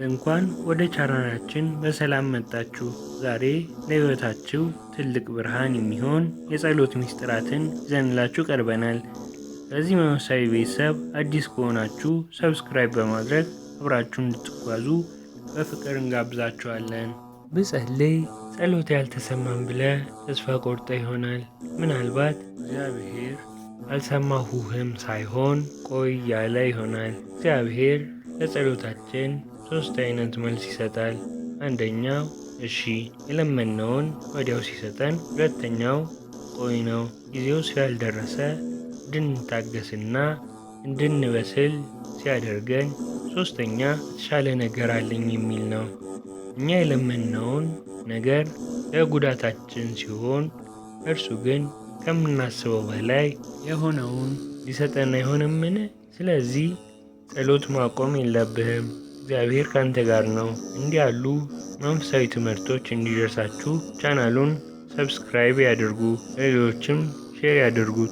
እንኳን ወደ ቻናላችን በሰላም መጣችሁ። ዛሬ ለሕይወታችሁ ትልቅ ብርሃን የሚሆን የጸሎት ምስጢራትን ይዘንላችሁ ቀርበናል። ለዚህ መንፈሳዊ ቤተሰብ አዲስ ከሆናችሁ ሰብስክራይብ በማድረግ አብራችሁን እንድትጓዙ በፍቅር እንጋብዛችኋለን። ብጸልይ ጸሎት ያልተሰማም ብለህ ተስፋ ቆርጠ ይሆናል። ምናልባት እግዚአብሔር አልሰማሁህም ሳይሆን ቆይ ያለ ይሆናል። እግዚአብሔር ለጸሎታችን 3 አይነት መልስ ይሰጣል። አንደኛው እሺ የለመነውን ወዲያው ሲሰጠን፣ ሁለተኛው ቆይ ነው ጊዜው ስላልደረሰ እንድንታገስና እንድንበስል ሲያደርገን፣ ሶስተኛ የተሻለ ነገር አለኝ የሚል ነው። እኛ የለመነውን ነገር ለጉዳታችን ሲሆን እርሱ ግን ከምናስበው በላይ የሆነውን ሊሰጠን አይሆንምን? ስለዚህ ጸሎት ማቆም የለብህም። እግዚአብሔር ካንተ ጋር ነው። እንዲህ ያሉ መንፈሳዊ ትምህርቶች እንዲደርሳችሁ ቻናሉን ሰብስክራይብ ያድርጉ፣ ለሌሎችም ሼር ያድርጉት።